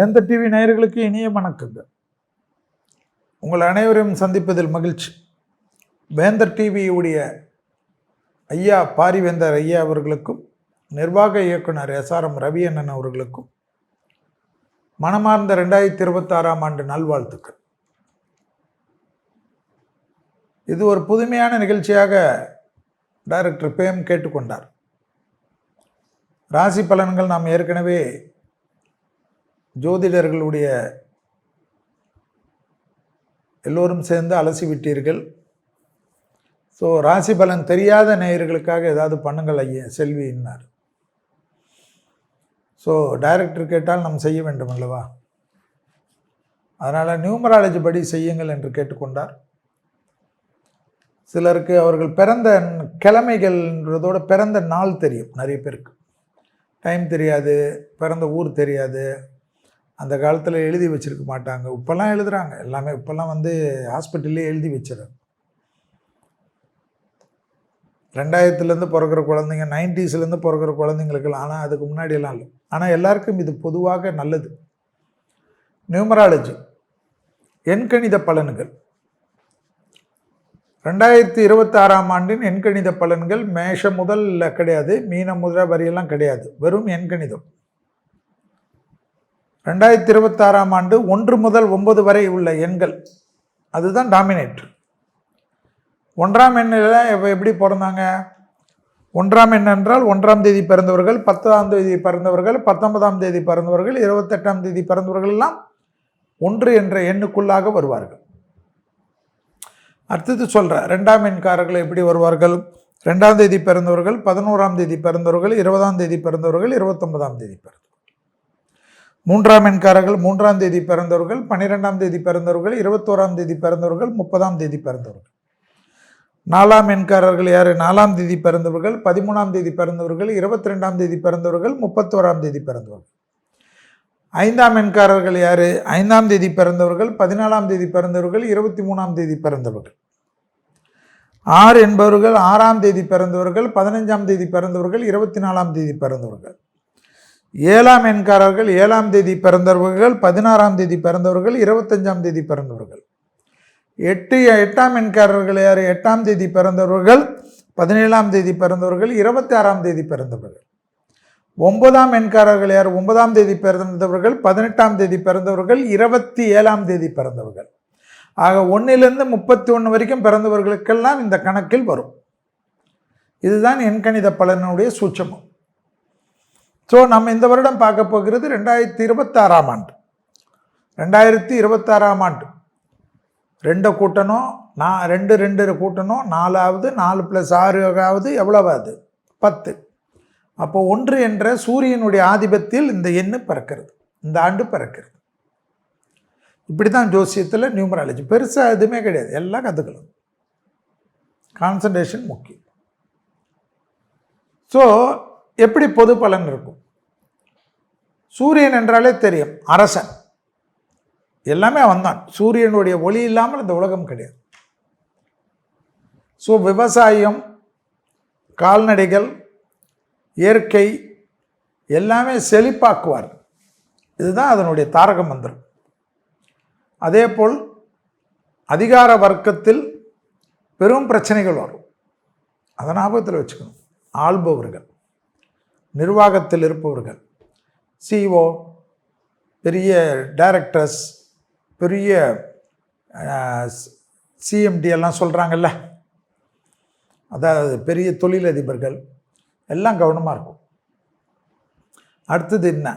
வேந்தர் டிவி நேயர்களுக்கு இனிய வணக்கங்கள். உங்கள் அனைவரையும் சந்திப்பதில் மகிழ்ச்சி. வேந்தர் டிவியுடைய ஐயா பாரிவேந்தர் ஐயா அவர்களுக்கும் நிர்வாக இயக்குனர் SRM ரவி அண்ணன் அவர்களுக்கும் மனமார்ந்த 2026ஆம் ஆண்டு நல்வாழ்த்துக்கள். இது ஒரு புதுமையான நிகழ்ச்சியாக டைரக்டர் பேம் கேட்டுக்கொண்டார். ராசி பலன்கள் நாம் ஏற்கனவே ஜோதிடர்களுடைய எல்லோரும் சேர்ந்து அலசி விட்டீர்கள். ஸோ ராசி பலன் தெரியாத நேயர்களுக்காக ஏதாவது பண்ணுங்கள் ஐயா செல்வின்னார். ஸோ டைரக்டர் கேட்டால் நாம் செய்ய வேண்டும் அல்லவா, அதனால் நியூமராலஜி படி செய்யுங்கள் என்று கேட்டுக்கொண்டார். சிலருக்கு அவர்கள் பிறந்த கிழமைகள்ன்றதோட பிறந்த நாள் தெரியும், நிறைய பேருக்கு டைம் தெரியாது, பிறந்த ஊர் தெரியாது. அந்த காலத்தில் எழுதி வச்சுருக்க மாட்டாங்க, இப்போல்லாம் எழுதுகிறாங்க எல்லாமே. இப்போல்லாம் ஹாஸ்பிட்டல்லே எழுதி வச்சிடறாங்க. 2000 பிறக்கிற குழந்தைங்க, 90s பிறக்கிற குழந்தைங்களுக்கெல்லாம், ஆனால் அதுக்கு முன்னாடியெல்லாம் இல்லை. ஆனால் எல்லாருக்கும் இது பொதுவாக நல்லது. நியூமராலஜி எண்கணித பலன்கள் 2026ஆம் ஆண்டின் எண்கணித பலன்கள் மேஷம் முதல் கிடையாது, மீனம் முதல் வரியெல்லாம் கிடையாது, வெறும் எண்கணிதம். 2026ஆம் ஆண்டு 1 முதல் 9 வரை உள்ள எண்கள் அதுதான் டாமினேட். 1ஆம் எண்ணில் எப்படி பிறந்தாங்க? 1ஆம் எண் என்றால் 1ஆம் தேதி பிறந்தவர்கள், 10ஆம் தேதி பிறந்தவர்கள், 19ஆம் தேதி பிறந்தவர்கள், 28ஆம் தேதி பிறந்தவர்கள் எல்லாம் 1 என்ற எண்ணுக்குள்ளாக வருவார்கள். அடுத்தது சொல்கிறேன், 2ஆம் எண்காரர்கள் எப்படி வருவார்கள்? 2ஆம் தேதி பிறந்தவர்கள், 11ஆம் தேதி பிறந்தவர்கள், 20ஆம் தேதி பிறந்தவர்கள், 29ஆம் தேதி பிறந்தவர்கள். 3ஆம் எண்காரர்கள் 3ஆம் தேதி பிறந்தவர்கள், 12ஆம் தேதி பிறந்தவர்கள், 21ஆம் தேதி பிறந்தவர்கள், 30ஆம் தேதி பிறந்தவர்கள். 4ஆம் எண்காரர்கள் யார்? 4ஆம் தேதி பிறந்தவர்கள், 13ஆம் தேதி பிறந்தவர்கள், 22ஆம் தேதி பிறந்தவர்கள், 31ஆம் தேதி பிறந்தவர்கள். 5ஆம் எண்காரர்கள் யார்? 5ஆம் தேதி பிறந்தவர்கள், 14ஆம் தேதி பிறந்தவர்கள், 23ஆம் தேதி பிறந்தவர்கள். 6 என்பவர்கள் 6ஆம் தேதி பிறந்தவர்கள், 15ஆம் தேதி பிறந்தவர்கள், 24ஆம் தேதி பிறந்தவர்கள். 7ஆம் எண்காரர்கள் 7ஆம் தேதி பிறந்தவர்கள், 16ஆம் தேதி பிறந்தவர்கள், 25ஆம் தேதி பிறந்தவர்கள். 8ஆம் எண்காரர்கள் யார்? 8ஆம் தேதி பிறந்தவர்கள், 17ஆம் தேதி பிறந்தவர்கள், 26ஆம் தேதி பிறந்தவர்கள். 9ஆம் எண்காரர்கள் யார்? 9ஆம் தேதி பிறந்தவர்கள், 18ஆம் தேதி பிறந்தவர்கள், 27ஆம் தேதி பிறந்தவர்கள். ஆக 1லிருந்து 31 வரைக்கும் பிறந்தவர்களுக்கெல்லாம் இந்த கணக்கில் வரும். இதுதான் எண்கணித பலனுடைய சூட்சமம். ஸோ நம்ம இந்த வருடம் பார்க்க போகிறது 2026ஆம் ஆண்டு. 2026ஆம் ஆண்டு 2 கூட்டணும், 2 2 கூட்டணும், 4ஆவது, 4 + 6 எவ்வளவாது? 10. அப்போ 1 என்ற சூரியனுடைய ஆதிபத்தில் இந்த எண்ணு பிறக்கிறது, இந்த ஆண்டு பிறக்கிறது. இப்படி தான் ஜோசியத்தில் நியூமராலஜி. பெருசாக எதுவுமே கிடையாது, எல்லாம் கற்றுக்கலாம். கான்சன்ட்ரேஷன் முக்கியம். ஸோ எப்படி பொது பலன் இருக்கும்? சூரியன் என்றாலே தெரியும், அரசன், எல்லாமே அவன்தான். சூரியனுடைய ஒளி இல்லாமல் இந்த உலகம் கிடையாது. ஸோ விவசாயம், கால்நடைகள், இயற்கை எல்லாமே செழிப்பாக்குவார். இதுதான் அதனுடைய தாரக மந்திரம். அதே போல் அதிகார வர்க்கத்தில் பெரும் பிரச்சனைகள் வரும், அதை ஞாபகத்தில் வச்சுக்கணும். ஆள்பவர்கள், நிர்வாகத்தில் இருப்பவர்கள், CEO, பெரிய டைரக்டர்ஸ், பெரிய CMD எல்லாம் சொல்கிறாங்கல்ல, அதாவது பெரிய தொழிலதிபர்கள் எல்லாம் கவனமாக இருக்கும். அடுத்தது என்ன?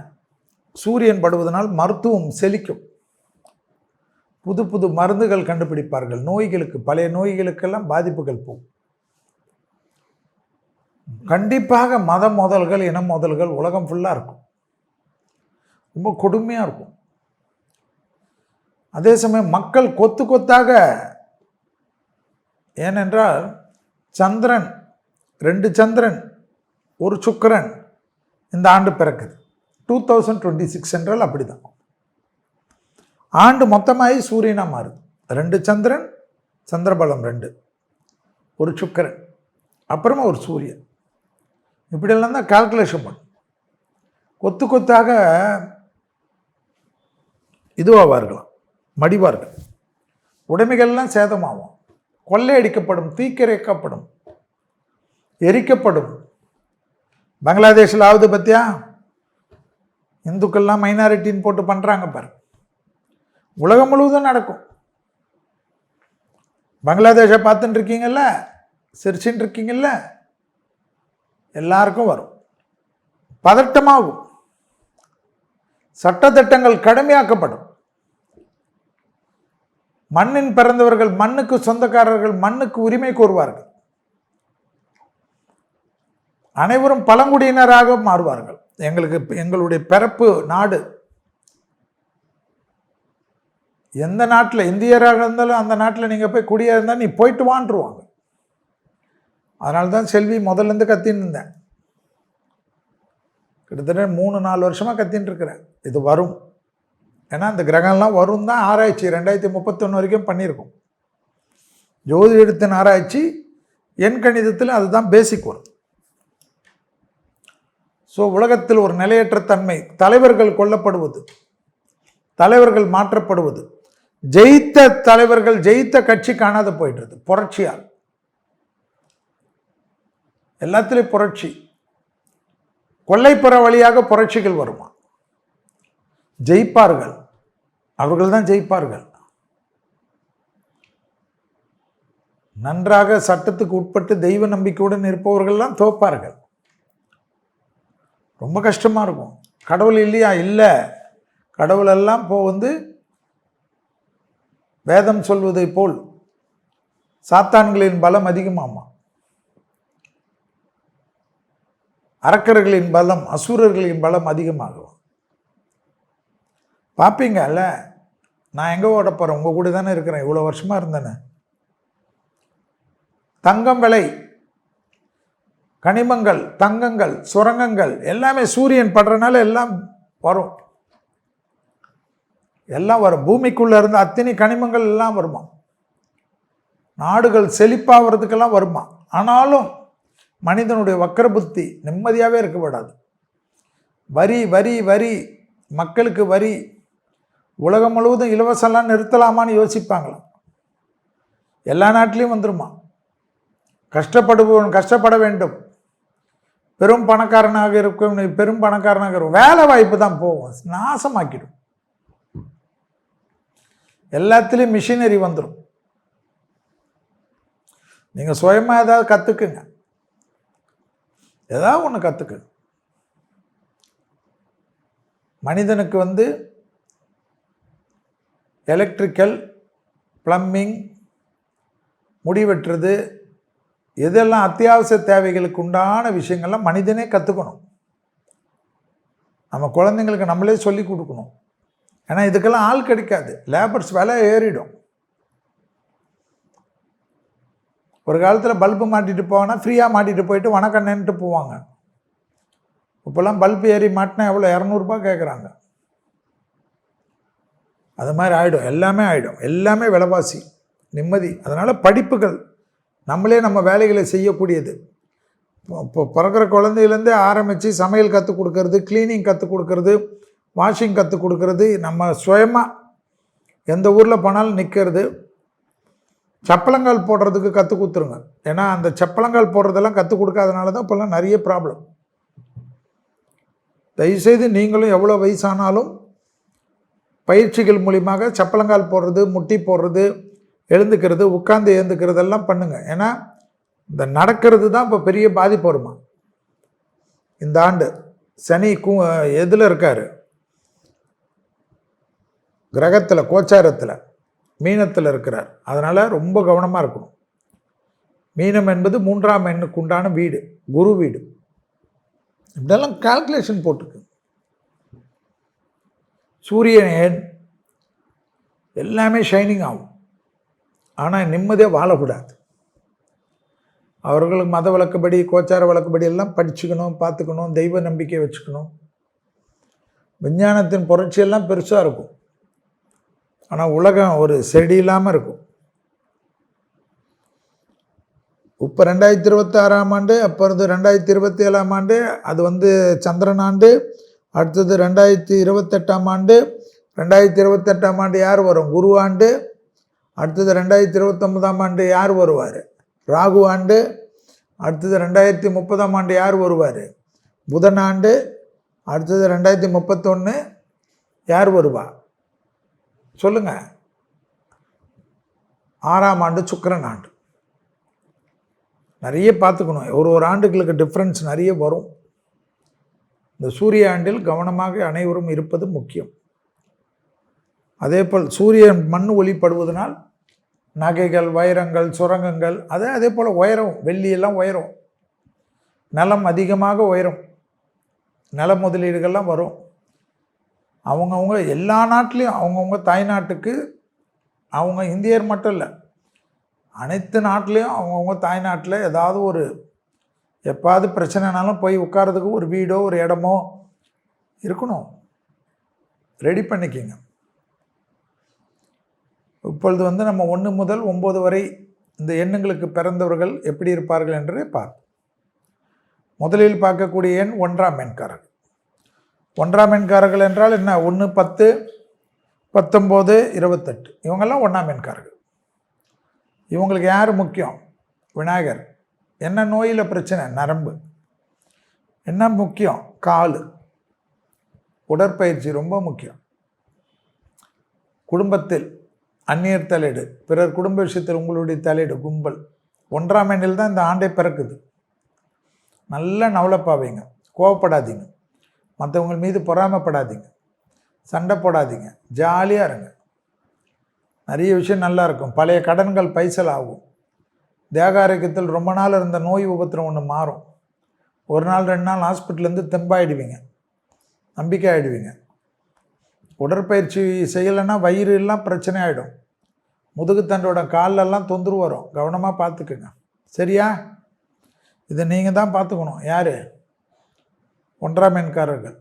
சூரியன் படுவதனால் மருத்துவம் செழிக்கும், புது புது மருந்துகள் கண்டுபிடிப்பார்கள். நோய்களுக்கு, பழைய நோய்களுக்கெல்லாம் பாதிப்புகள் போகும். கண்டிப்பாக மத மோதல்கள், இன மோதல்கள் உலகம் ஃபுல்லாக இருக்கும், ரொம்ப கொடுமையாக இருக்கும். அதே சமயம் மக்கள் கொத்து கொத்தாக, ஏனென்றால் சந்திரன், 2 சந்திரன் 1 சுக்கிரன் இந்த ஆண்டு பிறக்குது. 2026 என்றால் அப்படி தான். ஆண்டு மொத்தமாகி சூரியனாக மாறுது. 2 சந்திரன், சந்திரபலம் 2, 1 சுக்கிரன், அப்புறமா ஒரு சூரியன். இப்படியெல்லாம் தான் கால்குலேஷன் பண்ணும். கொத்து கொத்தாக இதுவாவார்களாம், மடிவார்கள். உடைமைகள்லாம் சேதமாகும், கொள்ளையடிக்கப்படும், தீக்கிரைக்கப்படும், எரிக்கப்படும். பங்களாதேஷில் ஆகுது பற்றியா? இந்துக்கள்லாம் மைனாரிட்டின்னு போட்டு பண்ணுறாங்க பாரு. உலகம் முழுவதும் நடக்கும். பங்களாதேஷை பார்த்துட்டு இருக்கீங்கல்ல, சிரிச்சுட்டு இருக்கீங்கல்ல, எல்லாருக்கும் வரும், பதட்டமாகும், சட்டத்திட்டங்கள் கடுமையாக்கப்படும். மண்ணின் பிறந்தவர்கள் மண்ணுக்கு சொந்தக்காரர்கள், மண்ணுக்கு உரிமை கோருவார்கள். அனைவரும் பழங்குடியினராக மாறுவார்கள். எங்களுடைய பிறப்பு நாடு எந்த நாட்டில், இந்தியராக இருந்தாலும் அந்த நாட்டில் நீங்கள் போய் குடியாக இருந்தால் நீ போயிட்டு வான்றுவாங்க. அதனால தான் செல்வி முதல்லேருந்து கத்தின்னு இருந்தேன். கிட்டத்தட்ட 3-4 வருஷமாக கத்தின்னு இருக்கிறேன். இது வரும், ஏன்னா இந்த கிரகம்லாம் வரும் தான் ஆராய்ச்சி 2031 வரைக்கும் பண்ணியிருக்கோம். ஜோதிடத்தின் ஆராய்ச்சி, எண் கணிதத்தில் அதுதான் பேசிக் வரும். ஸோ உலகத்தில் ஒரு நிலையற்ற தன்மை, தலைவர்கள் கொல்லப்படுவது, தலைவர்கள் மாற்றப்படுவது, ஜெயித்த தலைவர்கள் ஜெயித்த கட்சி காணாத போயிடுறது புரட்சியால். எல்லாத்திலையும் புரட்சி, கொள்ளைப்புற வழியாக புரட்சிகள் வருமா? ஜெயிப்பார்கள், அவர்கள் தான் ஜெயிப்பார்கள். நன்றாக சட்டத்துக்கு உட்பட்டு தெய்வ நம்பிக்கையுடன் இருப்பவர்கள்லாம் தோப்பார்கள். ரொம்ப கஷ்டமாக இருக்கும். கடவுள் இல்லையா? இல்லை. கடவுளெல்லாம் இப்போ வேதம் சொல்வதை போல் சாத்தான்களின் பலம் அதிகமாமா, அரக்கர்களின் பலம், அசுரர்களின் பலம் அதிகமாகும். பார்ப்பீங்கல்ல, நான் எங்கே ஓட போகிறேன்? உங்கள் கூட தானே இருக்கிறேன், இவ்வளோ வருஷமாக இருந்தேனே. தங்கம் விலை, கனிமங்கள், தங்கங்கள், சுரங்கங்கள் எல்லாமே சூரியன் படுறதுனால எல்லாம் வரும், எல்லாம் வரும். பூமிக்குள்ளே இருந்து அத்தனை கனிமங்கள் எல்லாம் வருமா. நாடுகள் செழிப்பாகிறதுக்கெல்லாம் வருமா. ஆனாலும் மனிதனுடைய வக்கர புத்தி நிம்மதியாகவே இருக்கக்கூடாது. வரி வரி வரி, மக்களுக்கு வரி, உலகம் முழுவதும் இலவசம்லாம் நிறுத்தலாமான்னு யோசிப்பாங்களாம். எல்லா நாட்டிலையும் வந்துருமா. கஷ்டப்படுபவன் கஷ்டப்பட வேண்டும், பெரும் பணக்காரனாக இருக்கும், பெரும் பணக்காரனாக இருக்கும், வேலை வாய்ப்பு தான் போகும், நாசமாக்கிடும். எல்லாத்துலேயும் மிஷினரி வந்துடும். நீங்கள் சுயமாக ஏதாவது கற்றுக்குங்க, ஏதாவது ஒன்று கற்றுக்குங்க. மனிதனுக்கு எலக்ட்ரிக்கல், பிளம்பிங், முடி வெட்டுறது, எதெல்லாம் அத்தியாவசிய தேவைகளுக்கு உண்டான விஷயங்கள்லாம் மனிதனே கற்றுக்கணும். நம்ம குழந்தைங்களுக்கு நம்மளே சொல்லி கொடுக்கணும். ஏன்னா இதுக்கெல்லாம் ஆள் கிடைக்காது, லேபர்ஸ் விலை ஏறிடும். ஒரு காலத்தில் பல்பு மாட்டிட்டு போவாங்கன்னா ஃப்ரீயாக மாட்டிட்டு போயிட்டு வணக்கண்ணன்ட்டு போவாங்க. இப்போல்லாம் பல்பு ஏறி மாட்டினா எவ்வளோ? 200 ரூபாய் கேட்குறாங்க. அது மாதிரி ஆகிடும், எல்லாமே ஆகிடும், எல்லாமே விலைவாசி, நிம்மதி. அதனால் படிப்புகள் நம்மளே நம்ம வேலைகளை செய்யக்கூடியது. இப்போ பிறக்கிற குழந்தையிலேருந்தே ஆரம்பித்து சமையல் கற்றுக் கொடுக்கறது, க்ளீனிங் கற்றுக் கொடுக்கறது, வாஷிங் கற்றுக் கொடுக்கறது, நம்ம சுயமாக எந்த ஊரில் போனாலும் நிற்கிறது. சப்பளங்கால் போடுறதுக்கு கற்றுக் கொடுத்துருங்க. ஏன்னா அந்த சப்பளங்கால் போடுறதெல்லாம் கற்றுக் கொடுக்காதனால தான் இப்போல்லாம் நிறைய ப்ராப்ளம். தயவுசெய்து நீங்களும் எவ்வளோ வயசானாலும் பயிற்சிகள் மூலியமாக சப்பளங்கால் போடுறது, முட்டி போடுறது, எழுந்துக்கிறது, உட்காந்து எழுந்துக்கிறதெல்லாம் பண்ணுங்கள். ஏன்னா இந்த நடக்கிறது தான் இப்போ பெரிய பாதிப்பு வருமா. இந்த ஆண்டு சனி எதில் இருக்கார்? கிரகத்தில், கோச்சாரத்தில் மீனத்தில் இருக்கிறார். அதனால் ரொம்ப கவனமாக இருக்கணும். மீனம் என்பது 3ஆம் எண்ணுக்கு உண்டான வீடு, குரு வீடு. இப்படியெல்லாம் கால்குலேஷன் போட்டுக்கு. சூரியன் எண் எல்லாமே ஷைனிங் ஆகும். ஆனால் நிம்மதியாக வாழக்கூடாது. அவர்களுக்கு மத வழக்கப்படி, கோச்சார வழக்கப்படி எல்லாம் படிச்சுக்கணும், பார்த்துக்கணும், தெய்வ நம்பிக்கை வச்சுக்கணும். விஞ்ஞானத்தின் புரட்சியெல்லாம் பெருசாக இருக்கும். ஆனால் உலகம் ஒரு செடி இல்லாமல் இருக்கும். இப்போ 2026ஆம் ஆண்டு, அப்புறம் 2027ஆம் ஆண்டு, அது சந்திரன் ஆண்டு. அடுத்தது 2028ஆம் ஆண்டு, 2028ஆம் ஆண்டு யார் வரும்? குரு ஆண்டு. அடுத்தது 2029ஆம் ஆண்டு யார் வருவார்? ராகு ஆண்டு. அடுத்தது 2030ஆம் ஆண்டு யார் வருவார்? புதன் ஆண்டு. அடுத்தது 2031 யார் வருவா சொல்லுங்க? 6ஆம் ஆண்டு சுக்கிரன் ஆண்டு. நிறைய பார்த்துக்கணும். ஒரு ஆண்டுகளுக்கு டிஃப்ரென்ஸ் நிறைய வரும். இந்த சூரிய ஆண்டில் கவனமாக அனைவரும் இருப்பது முக்கியம். அதேபோல் சூரியன் மண் ஒளிப்படுவதனால் நகைகள், வைரங்கள், சுரங்கங்கள் அதே போல் உயரும். வெள்ளியெல்லாம் உயரும். நிலம் அதிகமாக உயரும். நில முதலீடுகள்லாம் வரும். அவங்கவுங்க எல்லா நாட்டிலையும் அவங்கவுங்க தாய்நாட்டுக்கு, அவங்க இந்தியர் மட்டும் இல்லை, அனைத்து நாட்டிலையும் அவங்கவுங்க தாய்நாட்டில் ஏதாவது ஒரு எப்பாவது பிரச்சனைனாலும் போய் உட்காரதுக்கு ஒரு வீடோ ஒரு இடமோ இருக்கணும். ரெடி பண்ணிக்கிங்க. இப்பொழுது நம்ம 1 முதல் 9 வரை இந்த எண்ணுங்களுக்கு பிறந்தவர்கள் எப்படி இருப்பார்கள் என்று பார்ப்போம். முதலில் பார்க்கக்கூடிய எண் 1ஆம் எண்காரர்கள். 1ஆம் எண்காரர்கள் என்றால் என்ன? 1, 10, 19, 28 இவங்கெல்லாம் 1ஆம் எண்காரர்கள். இவங்களுக்கு யார் முக்கியம்? விநாயகர். என்ன நோயில் பிரச்சனை? நரம்பு. என்ன முக்கியம்? கால். உடற்பயிற்சி ரொம்ப முக்கியம். குடும்பத்தில் அந்நியர் தலையீடு, பிறர் குடும்ப விஷயத்தில் உங்களுடைய தலையீடு, கும்பல். 1ஆம் எண்ணில் தான் இந்த ஆண்டே பிறக்குது. நல்ல நவலப்பாவீங்க, கோவப்படாதீங்க, மற்றவங்க மீது பொறாமைப்படாதீங்க, சண்டை போடாதீங்க, ஜாலியாக இருங்க. நிறைய விஷயம் நல்லா இருக்கும். பழைய கடன்கள் பைசல் ஆகும். தேக ஆரோக்கியத்தில் ரொம்ப நாள் இருந்த நோய் உபத்திரம் ஒன்று மாறும். 1 நாள் 2 நாள் ஹாஸ்பிட்டலேருந்து தெம்பாயிடுவீங்க, நம்பிக்கை ஆகிடுவீங்க. உடற்பயிற்சி செய்யலைன்னா வயிறு எல்லாம் பிரச்சனை ஆகிடும். முதுகுத்தண்டோட காலெல்லாம் தொந்தரவு வரும். கவனமாக பார்த்துக்குங்க. சரியா? இதை நீங்கள் தான் பார்த்துக்கணும். யார்? 1ஆம் எண்காரர்கள்.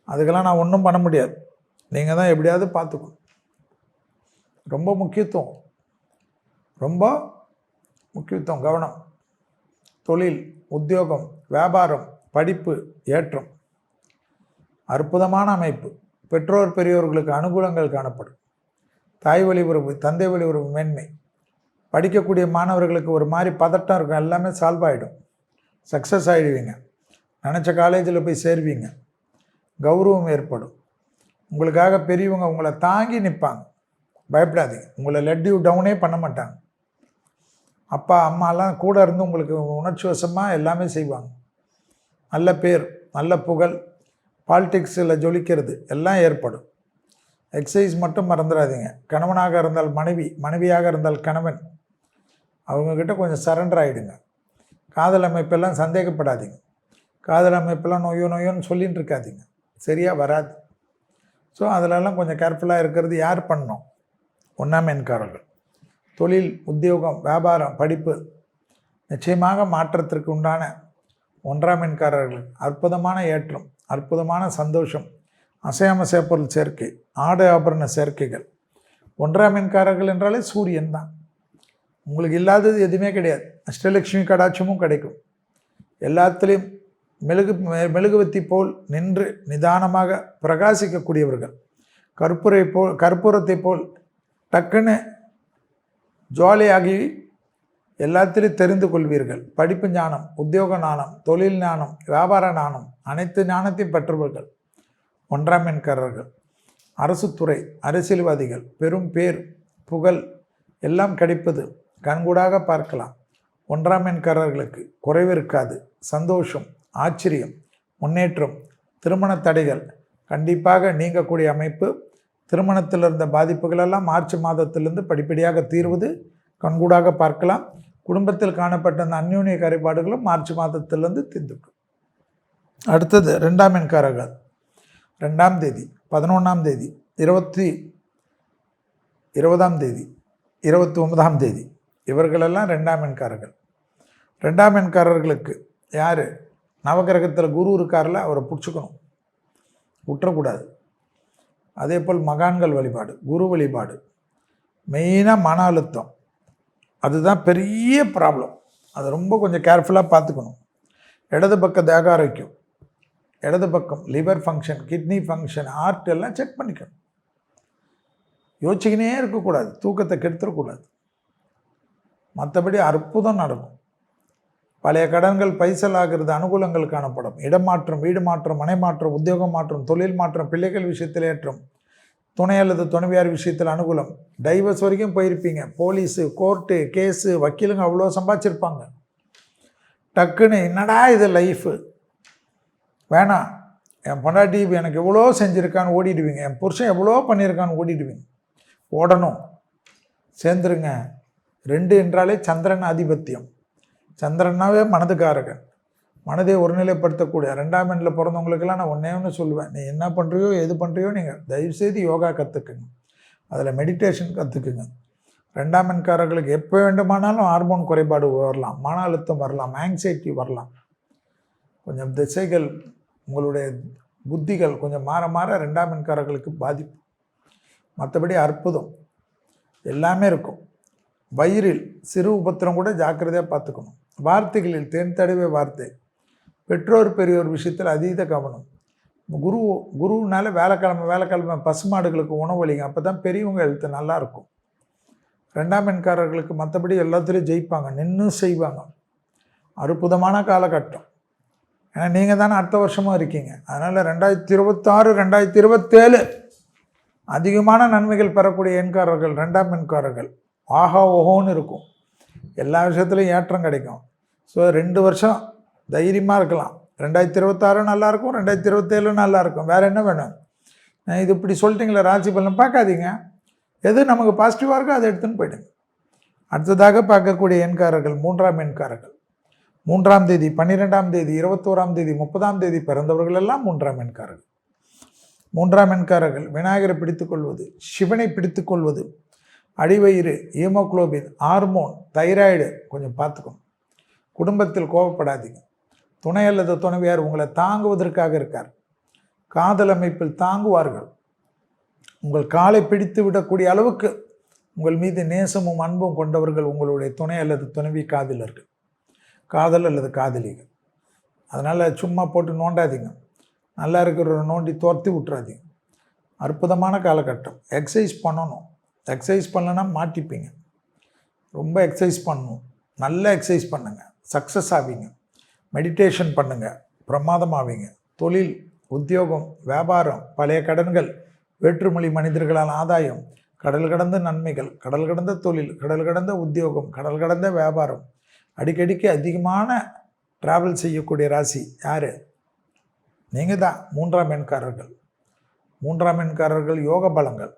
அதுக்கெல்லாம் நான் ஒன்றும் பண்ண முடியாது. நீங்கள் தான் எப்படியாவது பார்த்துக்கணும். ரொம்ப முக்கியத்துவம், ரொம்ப முக்கியத்துவம், கவனம். தொழில், உத்தியோகம், வியாபாரம், படிப்பு ஏற்றம். அற்புதமான அமைப்பு. பெற்றோர் பெரியோர்களுக்கு அனுகூலங்கள் காணப்படும். தாய் வழி உறவு, தந்தை வழி உறவு மேன்மை. படிக்கக்கூடிய மாணவர்களுக்கு ஒரு மாதிரி பதட்டம் இருக்கும். எல்லாமே சால்வ் ஆகிடும். சக்ஸஸ் ஆகிடுவீங்க. நினச்ச காலேஜில் போய் சேருவீங்க. கௌரவம் ஏற்படும். உங்களுக்காக பெரியவங்க உங்களை தாங்கி நிற்பாங்க. பயப்படாதீங்க. உங்களை லெட் யூ டவுனே பண்ண மாட்டாங்க. அப்பா அம்மாலாம் கூட இருந்து உங்களுக்கு உணர்ச்சி வசமாக எல்லாமே செய்வாங்க. நல்ல பேர், நல்ல புகழ், பாலிடிக்ஸில் ஜொலிக்கிறது எல்லாம் ஏற்படும். எக்ஸசைஸ் மட்டும் மறந்துடாதீங்க. கணவனாக இருந்தால் மனைவி, மனைவியாக இருந்தால் கணவன், அவங்கக்கிட்ட கொஞ்சம் சரண்டர் ஆகிடுங்க. காதல் அமைப்பெல்லாம் சந்தேகப்படாதீங்க. காதல் அமைப்பெல்லாம் நோயோன்னு சொல்லிகிட்டு இருக்காதீங்க. சரியாக வராது. ஸோ அதிலெல்லாம் கொஞ்சம் கேர்ஃபுல்லாக இருக்கிறது யார் பண்ணணும்? 1ஆம் எண்காரர்கள். தொழில், உத்தியோகம், வியாபாரம், படிப்பு நிச்சயமாக மாற்றத்திற்கு உண்டான 1ஆம் எண்காரர்கள். அற்புதமான ஏற்றம், அற்புதமான சந்தோஷம், அசையாமசைய பொருள் சேர்க்கை, ஆடை ஆபரண சேர்க்கைகள். 1ஆம் எண்காரர்கள் என்றாலே சூரியன் தான். உங்களுக்கு இல்லாதது எதுவுமே கிடையாது. அஷ்டலட்சுமி கடாட்சமும் கிடைக்கும். எல்லாத்துலேயும் மெழுகுவத்தி போல் நின்று நிதானமாக பிரகாசிக்கக்கூடியவர்கள். கற்பூரத்தை போல் டக்குன்னு ஜுவாலியாகி எல்லாத்திலையும் தெரிந்து கொள்வீர்கள். படிப்பு ஞானம், உத்தியோக ஞானம், தொழில் ஞானம், வியாபார ஞானம், அனைத்து ஞானத்தையும் பெற்றவர்கள் 1ஆம் எண்காரர்கள். அரசு துறை, அரசியல்வாதிகள், பெரும் பேர், புகழ் எல்லாம் கிடைப்பது கண்கூடாக பார்க்கலாம். 1ஆம் எண்காரர்களுக்கு குறைவு இருக்காது. சந்தோஷம், ஆச்சரியம், முன்னேற்றம், திருமண தடைகள் கண்டிப்பாக நீங்கக்கூடிய அமைப்பு. திருமணத்தில் இருந்த பாதிப்புகளெல்லாம் மார்ச் மாதத்திலிருந்து படிப்படியாக தீர்வது கண்கூடாக பார்க்கலாம். குடும்பத்தில் காணப்பட்ட அந்த அந்யோன்ய குறைபாடுகளும் மார்ச் மாதத்திலிருந்து தீர்ந்துக்கும். அடுத்தது 2ஆம் எண்காரர்கள். 2ஆம் தேதி, 11ஆம் தேதி, 20ஆம் தேதி, 29ஆம் தேதி இவர்களெல்லாம் 2ஆம் எண்காரர்கள். 2ஆம் எண்காரர்களுக்கு யார்? நவகிரகத்தில் குரு இருக்கார்ல, அவரை பிடிச்சிக்கணும், விட்டுறக்கூடாது. அதே போல் மகான்கள் வழிபாடு, குரு வழிபாடு. மெயினாக மன அழுத்தம், அதுதான் பெரிய ப்ராப்ளம். அதை ரொம்ப கொஞ்சம் கேர்ஃபுல்லாக பார்த்துக்கணும். இடது பக்கம் தேக ஆரோக்கியம், இடது பக்கம் liver function, kidney function, heart எல்லாம் செக் பண்ணிக்கணும். யோசிச்சுக்கினே இருக்கக்கூடாது, தூக்கத்தை கெடுத்துடக்கூடாது. மற்றபடி அற்புதம் நடக்கும். பழைய கடன்கள் பைசல் ஆகிறது, அனுகூலங்கள் காணப்படும். இடமாற்றம், வீடு மாற்றம், மனை மாற்றம், உத்தியோகம் மாற்றம், தொழில் மாற்றம், பிள்ளைகள் விஷயத்தில் ஏற்றம், துணை அல்லது துணைவியார் விஷயத்தில் அனுகூலம். டைவர்ஸ் வரைக்கும் போயிருப்பீங்க. போலீஸு, கோர்ட்டு, கேஸு, வக்கீலுங்க அவ்வளோ சம்பாதிச்சிருப்பாங்க. டக்குன்னு என்னடா இது லைஃபு, வேணாம், என் பொண்டாட்டி எனக்கு எவ்வளோ செஞ்சுருக்கான்னு ஓடிடுவீங்க, என் புருஷன் எவ்வளோ பண்ணியிருக்கான்னு ஓடிடுவீங்க. ஓடணும், சேர்ந்துருங்க. 2 என்றாலே சந்திரன் ஆதிபத்தியம். சந்திரனாவே மனதுக்காரகன், மனதை ஒருநிலைப்படுத்தக்கூடிய 2ஆம் எண்ணில் பிறந்தவங்களுக்கெல்லாம் நான் ஒன்று சொல்லுவேன், நீ என்ன பண்ணுறியோ எது பண்ணுறியோ நீங்கள் தயவுசெய்து யோகா கற்றுக்குங்க, அதில் மெடிடேஷன் கற்றுக்குங்க. 2ஆம் எண்காரர்களுக்கு எப்போ வேண்டுமானாலும் ஹார்மோன் குறைபாடு வரலாம், மன அழுத்தம் வரலாம், ஆங்ஸைட்டி வரலாம். கொஞ்சம் திசைகள், உங்களுடைய புத்திகள் கொஞ்சம் மாற மாற 2ஆம் எண்காரர்களுக்கு பாதிப்பு. மற்றபடி அற்புதம் எல்லாமே இருக்கும். வயிறில் சிறு உபத்திரம் கூட ஜாக்கிரதையாக பார்த்துக்கணும். வார்த்தைகளில் தேன் தடவை வார்த்தை. பெற்றோர் பெரியோர் விஷயத்தில் அதீத கவனம். குருனால வேலைக்கிழமை பசுமாடுகளுக்கு உணவளிங்க, அப்போ தான் பெரியவங்க எழுத்து நல்லாயிருக்கும். 2ஆம் எண்காரர்களுக்கு மற்றபடி எல்லாத்துலேயும் ஜெயிப்பாங்க, நின்று செய்வாங்க. அற்புதமான காலகட்டம். ஏன்னா நீங்கள் தானே அடுத்த வருஷமும் இருக்கீங்க. அதனால் 2026, 2027 அதிகமான நன்மைகள் பெறக்கூடிய எண்காரர்கள் 2ஆம் எண்காரர்கள். ஆஹா ஓஹோன்னு இருக்கும், எல்லா விஷயத்துலையும் ஏற்றம் கிடைக்கும். ஸோ 2 வருஷம் தைரியமாக இருக்கலாம். 2026 நல்லாயிருக்கும், 2027 நல்லாயிருக்கும். வேறு என்ன வேணும்? இது இப்படி சொல்லிட்டீங்களே ராசி பலன் பார்க்காதீங்க, எது நமக்கு பாசிட்டிவாக இருக்கோ அதை எடுத்துன்னு போயிடுங்க. அடுத்ததாக பார்க்கக்கூடிய எண்காரர்கள் 3ஆம் எண்காரர்கள். 3ஆம் தேதி, 12ஆம் தேதி, 21ஆம் தேதி, 30ஆம் தேதி பிறந்தவர்கள் எல்லாம் 3ஆம் எண்காரர்கள். 3ஆம் எண்காரர்கள் விநாயகரை பிடித்துக்கொள்வது, சிவனை பிடித்துக்கொள்வது, அடிவயிறு, ஹீமோக்ளோபின், ஹார்மோன், தைராய்டு கொஞ்சம் பார்த்துக்கணும். குடும்பத்தில் கோபப்படாதீங்க. துணை அல்லது துணைவியார் உங்களை தாங்குவதற்காக இருக்கார். காதல் அமைப்பில் தாங்குவார்கள். உங்கள் காலை பிடித்து விடக்கூடிய அளவுக்கு உங்கள் மீது நேசமும் அன்பும் கொண்டவர்கள் உங்களுடைய துணை அல்லது துணைவி காதலர்கள், காதல் அல்லது காதலிகள். அதனால் சும்மா போட்டு நோண்டாதீங்க, நல்லா இருக்கிற நோண்டி துரத்தி விட்டுறாதீங்க. அற்புதமான காலகட்டம். எக்ஸசைஸ் பண்ணணும். எக்ஸசைஸ் பண்ணலன்னா மாட்டிப்பீங்க. ரொம்ப எக்ஸசைஸ் பண்ணணும். நல்ல எக்ஸசைஸ் பண்ணுங்கள், சக்ஸஸ் ஆவீங்க. மெடிடேஷன் பண்ணுங்கள், பிரமாதமாவீங்க. தொழில், உத்தியோகம், வியாபாரம், பழைய கடன்கள், வேற்றுமொழி மனிதர்களால் ஆதாயம், கடல் கடந்த நன்மைகள், கடல் கடந்த தொழில், கடல் கடந்த உத்தியோகம், கடல் கடந்த வியாபாரம். அடிக்கடிக்கு அதிகமான ட்ராவல் செய்யக்கூடிய ராசி யார்? நீங்கள் தான். 3ஆம் எண்காரர்கள். 3ஆம் எண்காரர்கள் யோக பலங்கள்.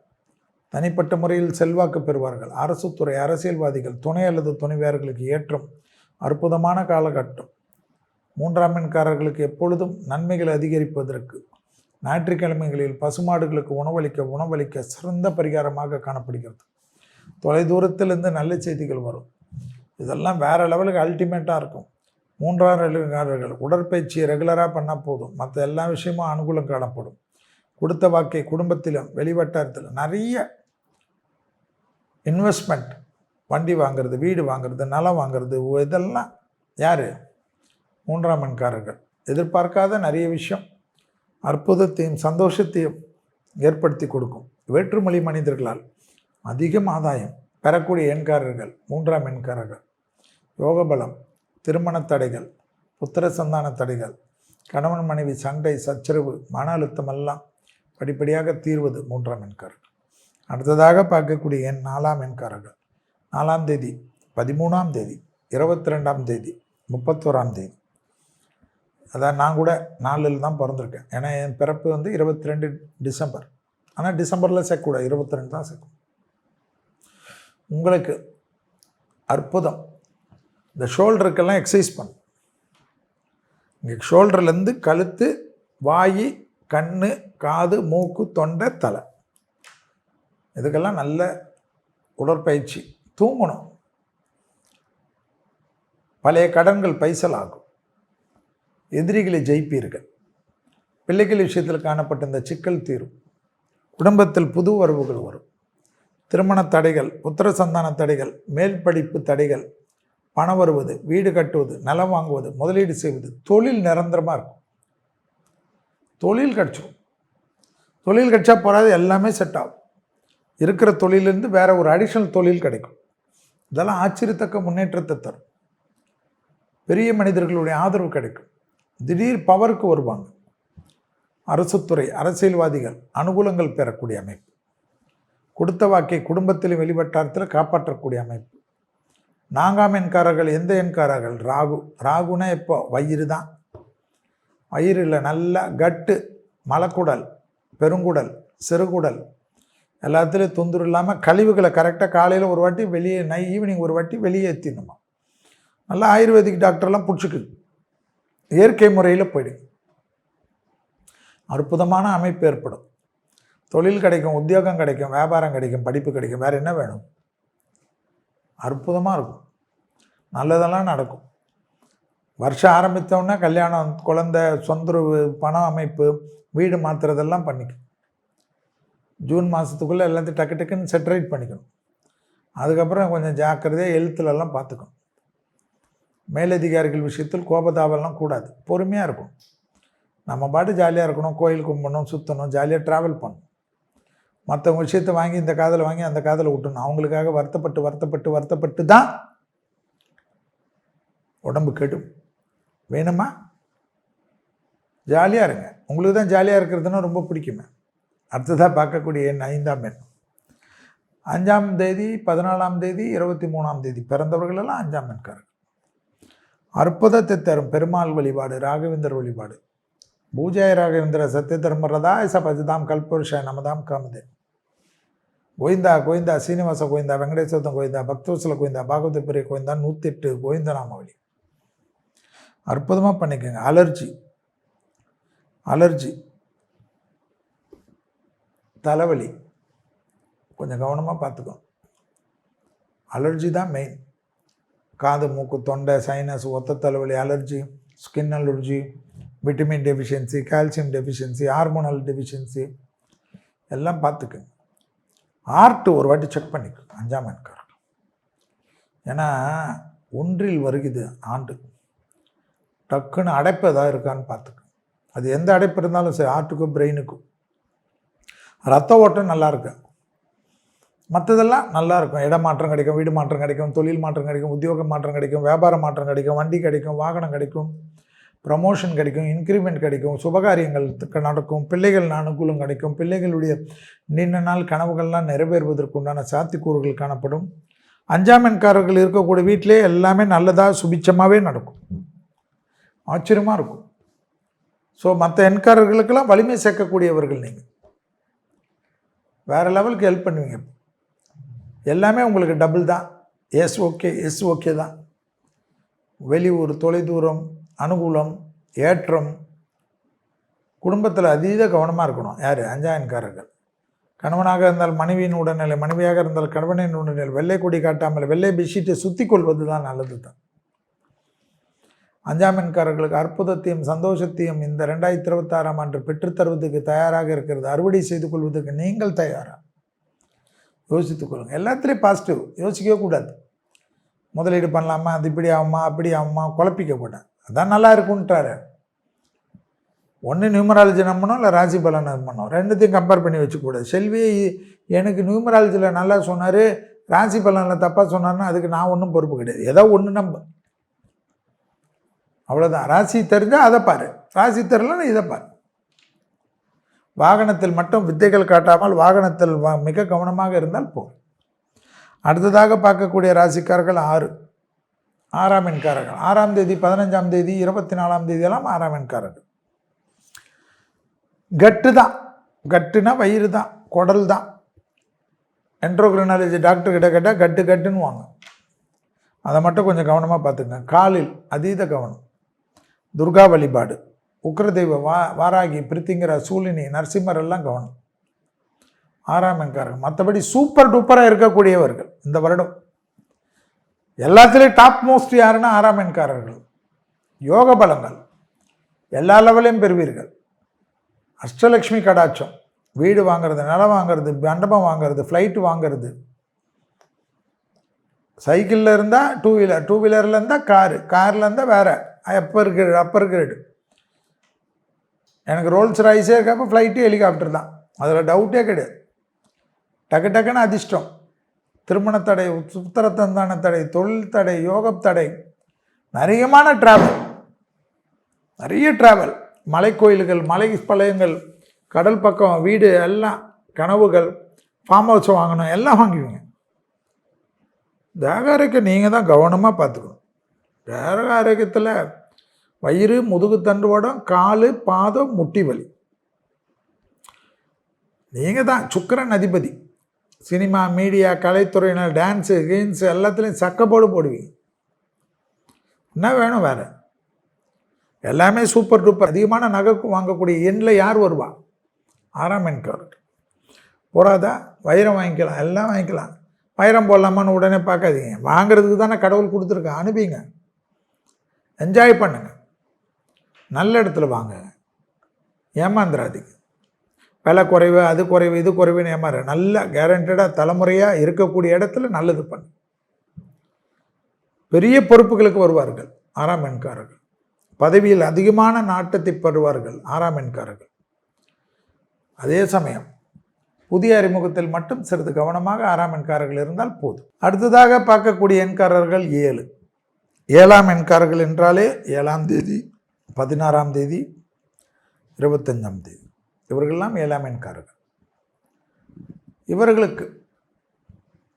தனிப்பட்ட முறையில் செல்வாக்கு பெறுவார்கள். அரசு துறை, அரசியல்வாதிகள், துணை அல்லது துணைவியார்களுக்கு ஏற்றம். அற்புதமான காலகட்டம். 3ஆம் எண்காரர்களுக்கு எப்பொழுதும் நன்மைகளை அதிகரிப்பதற்கு ஞாயிற்றுக்கிழமைகளில் பசுமாடுகளுக்கு உணவளிக்க சிறந்த பரிகாரமாக காணப்படுகிறது. தொலைதூரத்திலிருந்து நல்ல செய்திகள் வரும். இதெல்லாம் வேறு லெவலுக்கு அல்டிமேட்டாக இருக்கும். 3ஆம் எண்காரர்கள் உடற்பயிற்சியை ரெகுலராக பண்ணால் போதும், மற்ற எல்லா விஷயமும் அனுகூலம் காணப்படும். கொடுத்த வாக்கை குடும்பத்திலும் வெளிவட்டாரத்திலும் நிறைய இன்வெஸ்ட்மெண்ட், வண்டி வாங்கிறது, வீடு வாங்கிறது, நிலம் வாங்கிறது, இதெல்லாம் யார்? 3ஆம் எண்காரர்கள். எதிர்பார்க்காத நிறைய விஷயம் அற்புதத்தையும் சந்தோஷத்தையும் ஏற்படுத்தி கொடுக்கும். வேற்றுமொழி மனிதர்களால் அதிகம் ஆதாயம் பெறக்கூடிய எண்காரர்கள் 3ஆம் எண்காரர்கள். யோகபலம், திருமண தடைகள், புத்திர சந்தான தடைகள், கணவன் மனைவி சண்டை சச்சரவு, மன அழுத்தம் எல்லாம் படிப்படியாக தீர்வது 3ஆம் எண்காரர்கள். அடுத்ததாக பார்க்கக்கூடிய எண் 4ஆம் எண்காரர்கள். 4ஆம் தேதி, 13ஆம் தேதி, 22ஆம் தேதி, 31ஆம் தேதி. அதான் நான் கூட 4 தான் பிறந்திருக்கேன். ஏன்னா என் பிறப்பு 22 டிசம்பர். ஆனால் டிசம்பரில் சேர்க்கக்கூடாது, 22 தான் சேர்க்கும். உங்களுக்கு அற்புதம். இந்த ஷோல்டருக்கெல்லாம் எக்ஸசைஸ் பண்ணும். இங்கே ஷோல்டர்லேருந்து கழுத்து, வாய், கண், காது, மூக்கு, தொண்டை, தலை, இதுக்கெல்லாம் நல்ல உடற்பயிற்சி. தூங்கணும். பழைய கடன்கள் பைசல் ஆகும். எதிரிகளை ஜெயிப்பீர்கள். பிள்ளைகள் விஷயத்தில் காணப்பட்ட இந்த சிக்கல் தீரும். குடும்பத்தில் புது வரவுகள் வரும். திருமண தடைகள், புத்திர சந்தான தடைகள், மேல் படிப்பு தடைகள், பணம் வருவது, வீடு கட்டுவது, நிலம் வாங்குவது, முதலீடு செய்வது, தொழில் நிரந்தரமாக இருக்கும். தொழில் கிடச்சிடும். தொழில் கிடச்சா போகாது, எல்லாமே செட் ஆகும். இருக்கிற தொழிலிருந்து வேறு ஒரு அடிஷ்னல் தொழில் கிடைக்கும். இதெல்லாம் ஆச்சரியத்தக்க முன்னேற்றத்தை தரும். பெரிய மனிதர்களுடைய ஆதரவு கிடைக்கும். திடீர் பவருக்கு வருவாங்க. அரசுத்துறை, அரசியல்வாதிகள் அனுகூலங்கள் பெறக்கூடிய அமைப்பு. கொடுத்த வாக்கை குடும்பத்திலும் வெளிவட்டாரத்தில் காப்பாற்றக்கூடிய அமைப்பு. 4ஆம் எண்காரர்கள் எந்த எண்காரர்கள்? ராகு. ராகுனா இப்போ வயிறு தான். வயிறு இல்லை, நல்லா கட்டு, மலக்குடல், பெருங்குடல், சிறுகுடல் எல்லாத்துலேயும் தொந்தரவு இல்லாமல் கழிவுகளை கரெக்டாக காலையில் ஒரு வாட்டி வெளியே, ஈவினிங் ஒரு வாட்டி வெளியே ஏற்றிடணுமா. நல்லா ஆயுர்வேதிக் டாக்டர்லாம் பிடிச்சிக்குது. இயற்கை முறையில் போயிடுங்க. அற்புதமான அமைப்பு ஏற்படும். தொழில் கிடைக்கும், உத்தியோகம் கிடைக்கும், வியாபாரம் கிடைக்கும், படிப்பு கிடைக்கும். வேறு என்ன வேணும்? அற்புதமாக இருக்கும். நல்லதெல்லாம் நடக்கும். வருஷம் ஆரம்பித்தோன்னா கல்யாணம், குழந்தை, சொந்தரவு, பணம் அமைப்பு, வீடு மாற்றுறதெல்லாம் பண்ணிக்கும். ஜூன் மாதத்துக்குள்ளே எல்லாத்தையும் டக்கு டக்குன்னு செட்ரைட் பண்ணிக்கணும். அதுக்கப்புறம் கொஞ்சம் ஜாக்கிரதையாக எழுத்துலலாம் பார்த்துக்கணும். மேலதிகாரிகள் விஷயத்தில் கோபதாபெல்லாம் கூடாது. பொறுமையாக இருக்கும். நம்ம பாட்டு ஜாலியாக இருக்கணும், கோயில் கும்பிடணும், சுற்றணும், ஜாலியாக ட்ராவல் பண்ணணும். மற்றவங்க விஷயத்தை வாங்கி இந்த காதில் வாங்கி அந்த காதில் விட்டணும். அவங்களுக்காக வருத்தப்பட்டு தான் உடம்பு கெடும். வேணுமா? ஜாலியாக இருங்க. உங்களுக்கு தான் ஜாலியாக இருக்கிறதுனா ரொம்ப பிடிக்குமே. அடுத்ததாக பார்க்கக்கூடிய எண் 5ஆம் எண். 5ஆம் தேதி, 14ஆம் தேதி, 23ஆம் தேதி பிறந்தவர்களெல்லாம் 5ஆம் எண்காரர்கள். அற்புதத்தை தரும் பெருமாள் வழிபாடு, ராகவேந்தர் வழிபாடு. பூஜாய ராகவேந்திர சத்திய தர்மரதாய சபதிதாம் கல்புருஷ நமதாம் காமதே. கோவிந்தா கோவிந்தா, சீனிவாச கோவிந்தா, வெங்கடேஸ்வரன் கோவிந்தா, பக்தவசல கோவிந்தா, பாகவத பெரிய கோவிந்தா, 108 கோவிந்த நாமாவளி. அற்புதமாக பண்ணிக்கோங்க. அலர்ஜி, தலைவலி கொஞ்சம் கவனமாக பார்த்துக்கணும். அலர்ஜி தான் மெயின். காது, மூக்கு, தொண்டை, சைனஸ், ஒத்த தலைவலி, allergy, skin allergy, vitamin deficiency, calcium deficiency, hormonal deficiency எல்லாம் பார்த்துக்குங்க. ஹார்ட்டு ஒரு வாட்டி செக் பண்ணிக்கும் 5ஆம் எண்காரர்கள். ஏன்னா 1 வருகிறது ஆண்டு. டக்குன்னு அடைப்பு ஏதாவது இருக்கான்னு பார்த்துக்கு. அது எந்த அடைப்பு இருந்தாலும் சரி, ஹார்ட்டுக்கும் பிரெயினுக்கும். ரத்த ஓட்டம் நல்லா இருக்கு, மற்றதெல்லாம் நல்லா இருக்கும். இட மாற்றம் கிடைக்கும், வீடு மாற்றம் கிடைக்கும், தொழில் மாற்றம் கிடைக்கும், உத்தியோக மாற்றம் கிடைக்கும், வியாபார மாற்றம் கிடைக்கும், வண்டி கிடைக்கும், வாகனம் கிடைக்கும், ப்ரமோஷன் கிடைக்கும், இன்க்ரிமெண்ட் கிடைக்கும், சுபகாரியங்கள் நடக்கும், பிள்ளைகள் அனுகூலம் கிடைக்கும், பிள்ளைகளுடைய நீண்ட நாள் கனவுகள்லாம் நிறைவேறுவதற்குண்டான சாத்தியக்கூறுகள் காணப்படும். 5ஆம் எண்காரர்கள் இருக்கக்கூடிய வீட்டிலே எல்லாமே நல்லதாக சுபிச்சமாகவே நடக்கும். ஆச்சரியமாக இருக்கும். ஸோ மற்ற எண்காரர்களுக்கெல்லாம் வலிமை சேர்க்கக்கூடியவர்கள் நீங்கள். வேறு லெவலுக்கு ஹெல்ப் பண்ணுவீங்க. எல்லாமே உங்களுக்கு டபுள் தான். எஸ் ஓகே தான். வெளியூர், தொலைதூரம், அனுகூலம், ஏற்றம். குடும்பத்தில் அதீத கவனமாக இருக்கணும். யார்? 5ஆம் எண்காரர்கள். கணவனாக இருந்தால் மனைவியின் உடல்நிலை, மனைவியாக இருந்தால் கணவனின் உடல்நிலை. வெள்ளை கொடி காட்டாமல் வெள்ளை பெட்ஷீட்டை சுற்றி கொள்வது தான் நல்லது தான். 5ஆம் எண்காரர்களுக்கு அற்புதத்தையும் சந்தோஷத்தையும் இந்த 2026ஆம் ஆண்டு பெற்றுத்தருவதற்கு தயாராக இருக்கிறது. அறுவடை செய்து கொள்வதற்கு நீங்கள் தயாரா? யோசித்துக் கொள்ளுங்கள். எல்லாத்துலேயும் பாசிட்டிவ். யோசிக்கவே கூடாது. முதலீடு பண்ணலாமா, அது இப்படி ஆகுமா, அப்படி ஆகுமா, குழப்பிக்க கூடாது. அதான் நல்லா இருக்குன்ட்டாரு. ஒன்று நியூமராலஜி நம்பணும், இல்லை ராசி பலன் நம்பணும். ரெண்டுத்தையும் கம்பேர் பண்ணி வச்சுக்கூடாது. செல்வி எனக்கு நியூமராலஜியில் நல்லா சொன்னார், ராசி பலனில் தப்பாக சொன்னார்னா அதுக்கு நான் ஒன்றும் பொறுப்பு கிடையாது. ஏதோ ஒன்று நம்ப, அவ்வளோதான். ராசி தெரிஞ்சால் அதை பாரு, ராசி தெரியலன்னா இதை பாரு. வாகனத்தில் மட்டும் வித்தைகள் காட்டாமல் வாகனத்தில் மிக கவனமாக இருந்தால் போகும். அடுத்ததாக பார்க்கக்கூடிய ராசிக்காரர்கள் 6ஆம் எண்காரர்கள். 6ஆம் தேதி, 15ஆம் தேதி, 24ஆம் தேதி எல்லாம் 6ஆம் எண்காரர்கள். கட்டு தான். கட்டுனா வயிறு தான், குடல் தான். என்ட்ரோக்ரினாலஜி டாக்டர்கிட்ட கேட்டால் கட்டுன்னு வாங்க. அதை மட்டும் கொஞ்சம் கவனமாக பார்த்துக்கங்க. காலில் அதீத கவனம். துர்கா வழிபாடு, உக்ரதெய்வ வாராகி, பிரித்திங்கிற, சூலினி, நரசிம்மர் எல்லாம் கவனம். 6ஆம் எண்காரர்கள். மற்றபடி சூப்பர் டூப்பராக இருக்கக்கூடியவர்கள் இந்த வருடம். எல்லாத்துலேயும் டாப் மோஸ்ட் யாருன்னா 6ஆம் எண்காரர்கள். யோக பலங்கள் எல்லா லெவலையும் பெறுவீர்கள். அஷ்டலக்ஷ்மி கடாட்சம். வீடு வாங்கிறது, நிலம் வாங்கிறது, மண்டபம் வாங்கிறது, ஃப்ளைட்டு வாங்கிறது. சைக்கிளில் இருந்தால் டூ வீலரில் இருந்தால் காரில் இருந்தால் வேறு அப்பர் கிரேடு. எனக்கு ரோல்ஸ் ராய்ஸே இருக்கப்போ ஃப்ளைட்டு, ஹெலிகாப்டர் தான். அதில் டவுட்டே கிடையாது. டக்கு டக்குன்னு அதிர்ஷ்டம். திருமண தடை, உத்தரத்தந்தான தடை, தொழில் தடை, யோகப் தடை, நிறையமான நிறைய டிராவல், மலை கோயில்கள், மலை பழையங்கள், கடல் பக்கம் வீடு, எல்லாம் கனவுகள், ஃபார்ம் ஹவுஸ் வாங்கணும், எல்லாம் வாங்குவீங்க. தேக ஆரோக்கியம் நீங்கள் தான் கவனமாக பார்த்துக்கணும். தேக ஆரோக்கியத்தில் வயிறு, முதுகு தண்டுவடம், கால், பாதம், முட்டி வலி, நீங்கள் தான் சுக்கிரன் அதிபதி. சினிமா, மீடியா, கலைத்துறையினர், டான்ஸு, கீன்ஸு எல்லாத்துலேயும் சக்கப்போடு போடுவீங்க. என்ன வேணும் வேறு? எல்லாமே சூப்பர் டூப்பர். அதிகமான நகை வாங்கக்கூடிய எண்ணில் யார் வருவா? 6ஆம் எண்காரர். போகாதா? வைரம் வாங்கிக்கலாம், எல்லாம் வாங்கிக்கலாம். வைரம் போடலாமான்னு உடனே பார்க்காதீங்க. வாங்கிறதுக்கு தானே கடவுள் கொடுத்துருக்கேன். அனுப்பிங்க, என்ஜாய் பண்ணுங்க, நல்ல இடத்துல வாங்க, ஏமாந்துடாதீங்க. விலை குறைவு, அது குறைவு, இது குறைவுன்னு ஏமாறு. நல்ல கேரண்டடாக தலைமுறையாக இருக்கக்கூடிய இடத்துல நல்லது பண்ணு. பெரிய பொறுப்புகளுக்கு வருவார்கள் 6ஆம் எண்காரர்கள். பதவியில் அதிகமான நாட்டத்தை பெறுவார்கள் 6ஆம் எண்காரர்கள். அதே சமயம் புதிய அறிமுகத்தில் மட்டும் சிறிது கவனமாக 6ஆம் எண்காரர்கள் இருந்தால் போதும். அடுத்ததாக பார்க்கக்கூடிய எண்காரர்கள் 7. 7ஆம் எண்காரர்கள் என்றாலே 7ஆம் தேதி, 16ஆம் தேதி, 25ஆம் தேதி, இவர்களெல்லாம் 7ஆம் எண்காரர்கள். இவர்களுக்கு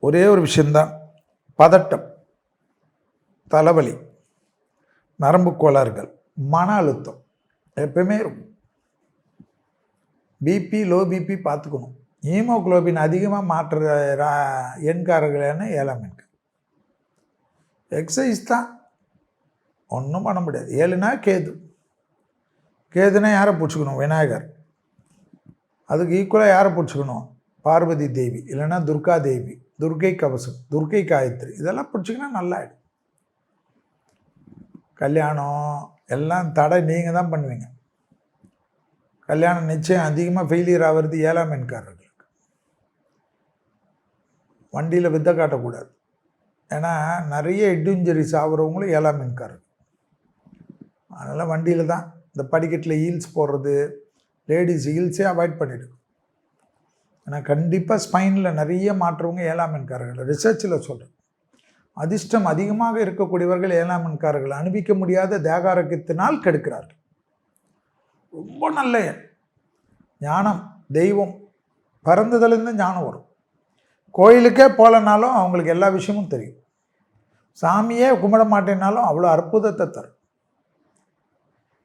ஒரே ஒரு விஷயந்தான், பதட்டம், தலைவலி, நரம்பு கோளாறுகள், மன அழுத்தம் எப்பவுமே இருக்கும். பிபி, லோ பிபி பார்த்துக்கணும். ஹீமோகுளோபின் அதிகமாக மாற்றுற எண்காரர்களான 7ஆம் எண்காரர்கள். எக்ஸசைஸ் தான், ஒன்றும் பண்ண முடியாது. 7னா கேது. கேதுனா யாரை பிடிச்சிக்கணும்? விநாயகர். அதுக்கு ஈக்குவலாக யாரை பிடிச்சிக்கணும்? பார்வதி தேவி, இல்லைன்னா துர்கா தேவி, துர்கை கவசம், துர்கை காயத்ரி, இதெல்லாம் பிடிச்சிங்கன்னா நல்லாயிடும். கல்யாணம் எல்லாம் தடை நீங்கள் தான் பண்ணுவீங்க. கல்யாணம் நிச்சயம் அதிகமாக ஃபெயிலியர் ஆகிறது 7ஆம் எண்காரர்களுக்கு. வண்டியில் வித்தை காட்டக்கூடாது. ஏன்னா நிறைய ஹெட் இன்ஜுரிஸ் ஆகிறவங்களும் 7ஆம் எண்காரர்கள். அதனால் வண்டியில் தான் இந்த படிக்கட்டில் ஹீல்ஸ் போடுறது, லேடிஸ் ஹீல்ஸே அவாய்ட் பண்ணிவிடும். ஏன்னா கண்டிப்பாக ஸ்பைனில் நிறைய மாற்றவங்க 7ஆம் எண்காரர்கள். ரிசர்ச்சில் சொல்கிறேன். அதிர்ஷ்டம் அதிகமாக இருக்கக்கூடியவர்கள் 7ஆம் எண்காரர்கள் அனுபவிக்க முடியாத தேகாரோக்கியத்தினால் கெடுக்கிறார்கள். ரொம்ப நல்ல எண். ஞானம், தெய்வம், பிறந்ததுலேருந்து ஞானம் வரும். கோயிலுக்கே போகலனாலும் அவங்களுக்கு எல்லா விஷயமும் தெரியும். சாமியே கும்பிட மாட்டேன்னாலும் அவ்வளோ அற்புதத்தை தரும்.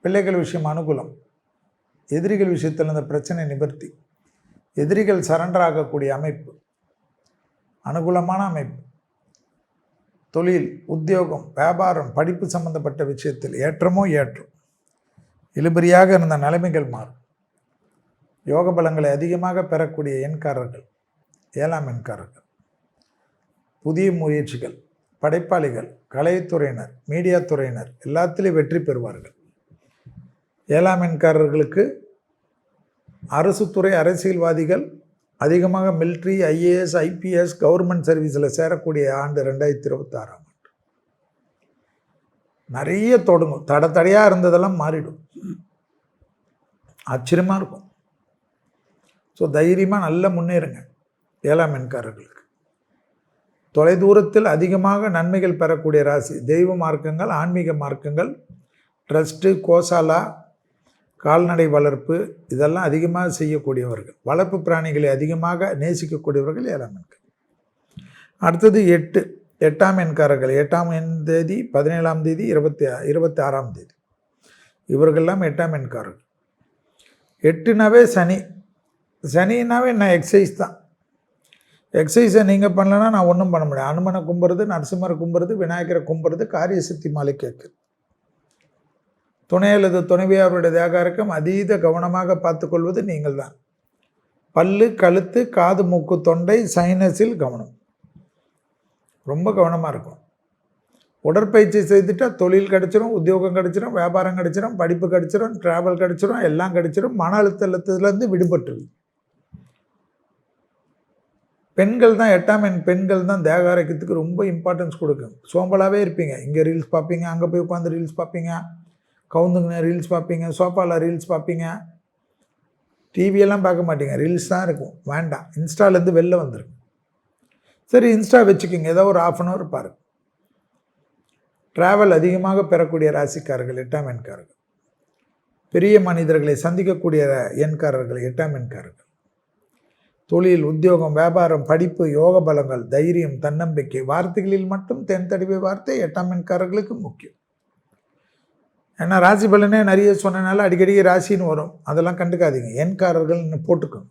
பிள்ளைகள் விஷயம் அனுகூலம், எதிரிகள் விஷயத்தில் இந்த பிரச்சனை நிவர்த்தி, எதிரிகள் சரண்டர் ஆகக்கூடிய அமைப்பு, அனுகூலமான அமைப்பு. தொழில், உத்தியோகம், வியாபாரம், படிப்பு சம்பந்தப்பட்ட விஷயத்தில் ஏற்றமோ ஏற்றம். இழுபறியாக இருந்த நிலைமைகள் மாறும். யோக பலங்களை அதிகமாக பெறக்கூடிய எண்காரர்கள் 7ஆம் எண்காரர்கள். புதிய முயற்சிகள், படைப்பாளிகள், கலைத்துறையினர், மீடியா துறையினர் எல்லாத்திலையும் வெற்றி பெறுவார்கள். 7ஆம் எண்காரர்களுக்கு அரசு துறை, அரசியல்வாதிகள், அதிகமாக மிலிட்ரி, ஐஏஎஸ், ஐபிஎஸ், கவர்மெண்ட் சர்வீஸில் சேரக்கூடிய ஆண்டு 2026ஆம் ஆண்டு. நிறைய தொடங்கும். தடையாக இருந்ததெல்லாம் மாறிடும். ஆச்சரியமாக இருக்கும். ஸோ தைரியமாக நல்லா முன்னேறுங்க 7ஆம் எண்காரர்களுக்கு. தொலைதூரத்தில் அதிகமாக நன்மைகள் பெறக்கூடிய ராசி. தெய்வ மார்க்கங்கள், ஆன்மீக மார்க்கங்கள், ட்ரஸ்ட்டு, கோசாலா, கால்நடை வளர்ப்பு, இதெல்லாம் அதிகமாக செய்யக்கூடியவர்கள். வளர்ப்பு பிராணிகளை அதிகமாக நேசிக்கக்கூடியவர்கள் 7ஆம் எண்காரர்கள். அடுத்தது 8ஆம் எண்காரர்கள். 8ஆம் தேதி, 17ஆம் தேதி, 26ஆம் தேதி, இவர்கள்லாம் 8ஆம் எண்காரர்கள். 8னாவே சனி. சனினாவே நான் எக்ஸசைஸ் தான். எக்ஸசைஸை நீங்கள் பண்ணலன்னா நான் ஒன்றும் பண்ண முடியாது. அனுமனை கும்புறது, நரசிம்மரை கும்புறது, விநாயகரை கும்புறது, காரிய சித்தி மாலை கேட்குது. துணை அல்லது துணைவியாருடைய தேகாரக்கம் அதீத கவனமாக பார்த்துக்கொள்வது நீங்கள் தான். பல்லு, கழுத்து, காது, மூக்கு, தொண்டை, சைனஸில் கவனம், ரொம்ப கவனமாக இருக்கும். உடற்பயிற்சி செய்துட்டால் தொழில் கிடச்சிரும், உத்தியோகம் கிடச்சிரும், வியாபாரம் கிடச்சிரும், படிப்பு கிடச்சிரும், ட்ராவல் கிடச்சிரும், எல்லாம் கிடச்சிரும். மன அழுத்தத்துலேருந்து விடுபட்டுருவீங்க. பெண்கள் தான் 8ஆம் எண் பெண்கள் தான் தேக ஆரோக்கியத்துக்கு ரொம்ப இம்பார்ட்டன்ஸ் கொடுக்கும். சோம்பலாகவே இருப்பீங்க. இங்கே ரீல்ஸ் பார்ப்பீங்க, அங்கே போய் உட்காந்து ரீல்ஸ் பார்ப்பீங்க, கவுந்துங்க ரீல்ஸ் பார்ப்பீங்க, சோஃபாவில் ரீல்ஸ் பார்ப்பீங்க. டிவியெல்லாம் பார்க்க மாட்டீங்க, ரீல்ஸ் தான் இருக்கும். வேண்டாம், இன்ஸ்டாலேருந்து வெளில வந்துருங்க. சரி, இன்ஸ்டா வச்சுக்கோங்க, ஏதோ ஒரு 1/2 hour பாருங்க. ட்ராவல் அதிகமாக பெறக்கூடிய ராசிக்காரர்கள் 8ஆம் எண்காரர்கள். பெரிய மனிதர்களை சந்திக்கக்கூடிய எண்காரர்கள் 8ஆம் எண்காரர்கள். தொழில், உத்தியோகம், வியாபாரம், படிப்பு, யோக பலங்கள், தைரியம், தன்னம்பிக்கை, வார்த்தைகளில் மட்டும் தென்தடிவை வார்த்தை 8ஆம் எண்காரர்களுக்கு முக்கியம். ஏன்னா ராசி பலனே நிறைய சொன்னனால அடிக்கடி ராசின்னு வரும், அதெல்லாம் கண்டுக்காதீங்க, எண்காரர்கள்னு போட்டுக்கோங்க.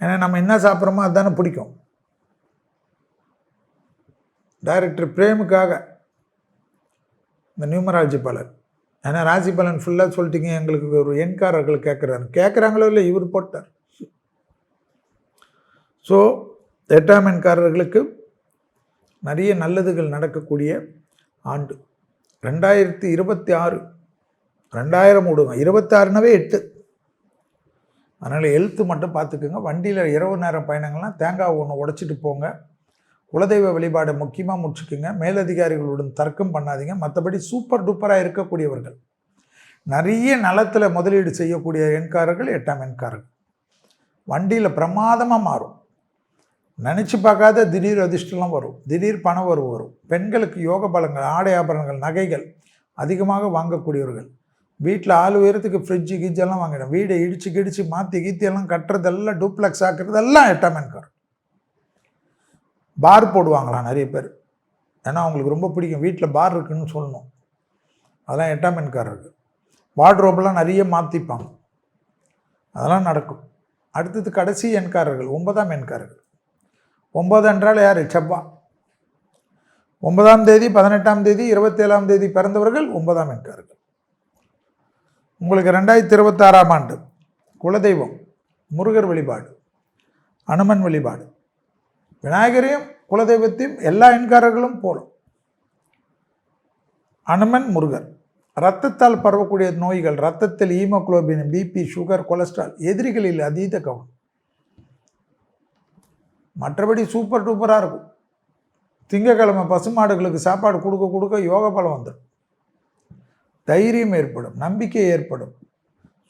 ஏன்னா நம்ம என்ன சாப்பிட்றோமோ அதுதானே பிடிக்கும். டைரக்டர் பிரேமுக்காக இந்த நியூமராலஜி பலன், ஏன்னா ராசி பலன் ஃபுல்லாக சொல்லிட்டீங்க, எங்களுக்கு ஒரு எண்காரர்கள் கேட்குறாங்களோ இல்லை, இவர் போட்டார். ஸோ 8ஆம் எண்காரர்களுக்கு நிறைய நல்லதுகள் நடக்கக்கூடிய ஆண்டு 2026. 2000 விடுங்க, 26னாவே 8. அதனால் ஹெல்த்து மட்டும் பார்த்துக்குங்க. வண்டியில் இரவு நேரம் பயணங்கள்லாம் தேங்காய் ஒன்று உடைச்சிட்டு போங்க. குலதெய்வ வழிபாடை முக்கியமாக முடிச்சுக்குங்க. மேலதிகாரிகளுடன் தர்க்கம் பண்ணாதீங்க. மற்றபடி சூப்பர் டூப்பராக இருக்கக்கூடியவர்கள், நிறைய நலத்தில் முதலீடு செய்யக்கூடிய எண்காரர்கள் 8ஆம் எண்காரர்கள். வண்டியில் பிரமாதமாக மாறும், நினச்சி பார்க்காத திடீர் அதிர்ஷ்டம்லாம் வரும், திடீர் பண வரவு வரும். பெண்களுக்கு யோக பலங்கள், ஆடை ஆபரணங்கள், நகைகள் அதிகமாக வாங்கக்கூடியவர்கள். வீட்டில் ஆள் உயரத்துக்கு ஃப்ரிட்ஜு கிஜ்ஜெல்லாம் வாங்கிடும். வீடை இடித்து கிடிச்சு மாற்றி கீத்தியெல்லாம் கட்டுறதெல்லாம் டூப்ளெக்ஸ் ஆக்குறதெல்லாம் 8ஆம் எண்காரர்கள். பார் போடுவாங்களாம் நிறைய பேர், ஏன்னா அவங்களுக்கு ரொம்ப பிடிக்கும் வீட்டில் பார் இருக்குதுன்னு சொல்லணும். அதெல்லாம் 8ஆம் எண்காரர்கள். வார்ட்ரோப்லாம் நிறைய மாற்றிப்பாங்க, அதெல்லாம் நடக்கும். அடுத்தது கடைசி எண்காரர்கள் 9ஆம் எண்காரர்கள். 9 என்றால் யார்? செவ்வா. 9ஆம் தேதி, 18ஆம் தேதி, 27ஆம் தேதி பிறந்தவர்கள் 9ஆம் எண்காரர்கள். உங்களுக்கு 2026ஆம் ஆண்டு குலதெய்வம் முருகர் வழிபாடு, அனுமன் வழிபாடு, விநாயகரையும் குலதெய்வத்தையும் எல்லா எண்காரர்களும் போலும். அனுமன், முருகர். இரத்தத்தால் பரவக்கூடிய நோய்கள், இரத்தத்தில் ஹீமோகுளோபின், பிபி, சுகர், கொலஸ்ட்ரால், எதிரிகளில் அதீத கவனம். மற்றபடி சூப்பர் டூப்பராக இருக்கும். திங்கக்கிழமை பசுமாடுகளுக்கு சாப்பாடு கொடுக்க கொடுக்க யோக பலம் வந்துடும். தைரியம் ஏற்படும், நம்பிக்கை ஏற்படும்,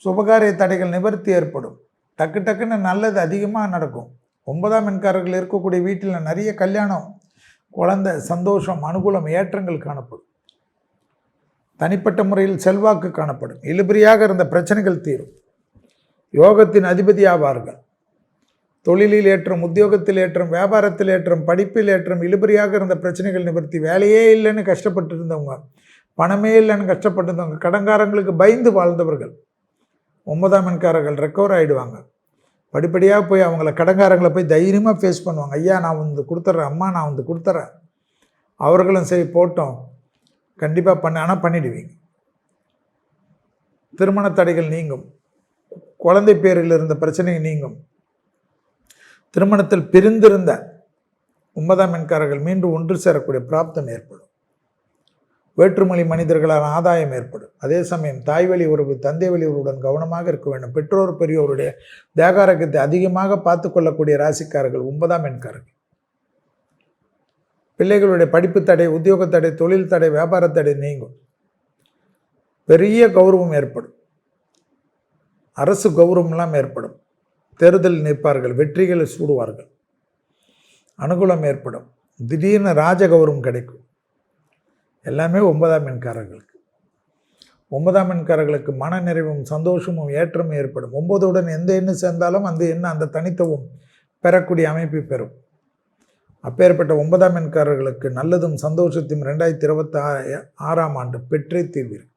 சுபகாரிய தடைகள் நிவர்த்தி ஏற்படும். டக்கு டக்குன்னு நல்லது அதிகமாக நடக்கும். 9ஆம் எண்காரர்கள் இருக்கக்கூடிய வீட்டில் நிறைய கல்யாணம், குழந்தை, சந்தோஷம், அனுகூலம், ஏற்றங்கள் காணப்படும். தனிப்பட்ட முறையில் செல்வாக்கு காணப்படும். இழுபறியாக இருந்த பிரச்சனைகள் தீரும். யோகத்தின் அதிபதி ஆவார்கள். தொழிலில் ஏற்றம், உத்தியோகத்தில் ஏற்றம், வியாபாரத்தில் ஏற்றம், படிப்பில் ஏற்றம். இழுபறியாக இருந்த பிரச்சனைகள் நிவர்த்தி. வேலையே இல்லைன்னு கஷ்டப்பட்டு இருந்தவங்க, பணமே இல்லைன்னு கஷ்டப்பட்டு இருந்தவங்க, கடன்காரங்களுக்கு பயந்து வாழ்ந்தவர்கள் 9ஆம் எண்காரர்கள் ரெக்கவர் ஆகிடுவாங்க. படிப்படியாக போய் அவங்கள கடன்காரங்களை போய் தைரியமாக ஃபேஸ் பண்ணுவாங்க. ஐயா நான் வந்து கொடுத்துட்றேன், அம்மா நான் வந்து கொடுத்துட்றேன். அவர்களும் சரி போட்டோம், கண்டிப்பாக ஆனால் பண்ணிடுவீங்க. திருமண தடைகள் நீங்கும். குழந்தை பேரில் இருந்த பிரச்சனை நீங்கும். திருமணத்தில் பிரிந்திருந்த 9ஆம் எண்காரர்கள் மீண்டும் ஒன்று சேரக்கூடிய பிராப்தம் ஏற்படும். வேற்றுமொழி மனிதர்களால் ஆதாயம் ஏற்படும். அதே சமயம் தாய் வழி உறவு, தந்தை வழி உறவுடன் கவனமாக இருக்க வேண்டும். பெற்றோர் பெரியோருடைய தேகாரகத்தை அதிகமாக பார்த்து கொள்ளக்கூடிய ராசிக்காரர்கள் 9ஆம் எண்காரர்கள். பிள்ளைகளுடைய படிப்பு தடை, உத்தியோக தடை, தொழில் தடை, வியாபார தடை நீங்கும். பெரிய கௌரவம் ஏற்படும். அரசு கௌரவம்லாம் ஏற்படும். தேர்தல் நிற்பார்கள், வெற்றிகளை சூடுவார்கள். அனுகூலம் ஏற்படும். திடீர்னு ராஜகௌரவம் கிடைக்கும். எல்லாமே 9ஆம் எண்காரர்களுக்கு. 9ஆம் எண்காரர்களுக்கு மன நிறைவும் சந்தோஷமும் ஏற்றமும் ஏற்படும். 9உடன் எந்த எண்ணு சேர்ந்தாலும் அந்த எண்ணு அந்த தனித்துவம் பெறக்கூடிய அமைப்பை பெறும். அப்பேற்பட்ட 9ஆம் எண்காரர்களுக்கு நல்லதும் சந்தோஷத்தையும் 2026ஆம் ஆண்டு பெற்றே தீர்வீர்கள்.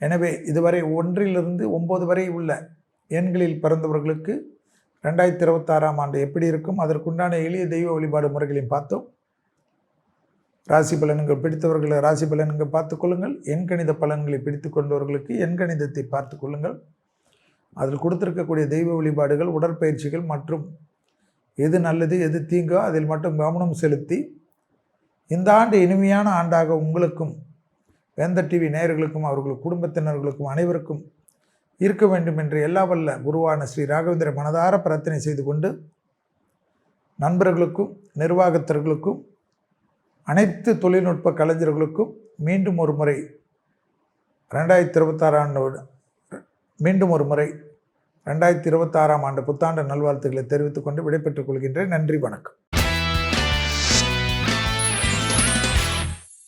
எனவே இதுவரை 1 to 9 வரை உள்ள எண்களில் பிறந்தவர்களுக்கு 2026ஆம் ஆண்டு எப்படி இருக்கும், அதற்குண்டான எளிய தெய்வ வழிபாடு முறைகளையும் பார்த்தோம். ராசி பலன்கள் பிடித்தவர்களை ராசி பலன்கள் பார்த்து கொள்ளுங்கள். எண்கணித பலன்களை பிடித்து கொண்டவர்களுக்கு எண்கணிதத்தை பார்த்து கொள்ளுங்கள். அதில் கொடுத்திருக்கக்கூடிய தெய்வ வழிபாடுகள், உடற்பயிற்சிகள் மற்றும் எது நல்லது எது தீங்கோ அதில் மட்டும் கவனம் செலுத்தி இந்த ஆண்டு இனிமையான ஆண்டாக உங்களுக்கும் வேந்தர் டிவி நேயர்களுக்கும் அவர்கள் குடும்பத்தினர்களுக்கும் அனைவருக்கும் இருக்க வேண்டும் என்று எல்லா வல்ல குருவான ஸ்ரீ ராகவேந்திர மனதார பிரார்த்தனை செய்து கொண்டு, நண்பர்களுக்கும் நிர்வாகத்தர்களுக்கும் அனைத்து தொழில்நுட்ப கலைஞர்களுக்கும் மீண்டும் ஒரு முறை 2026 மீண்டும் ஒரு முறை 2026ஆம் ஆண்டு புத்தாண்டு நல்வாழ்த்துக்களை தெரிவித்துக் கொண்டு விடைபெற்றுக் கொள்கின்றேன். நன்றி, வணக்கம்.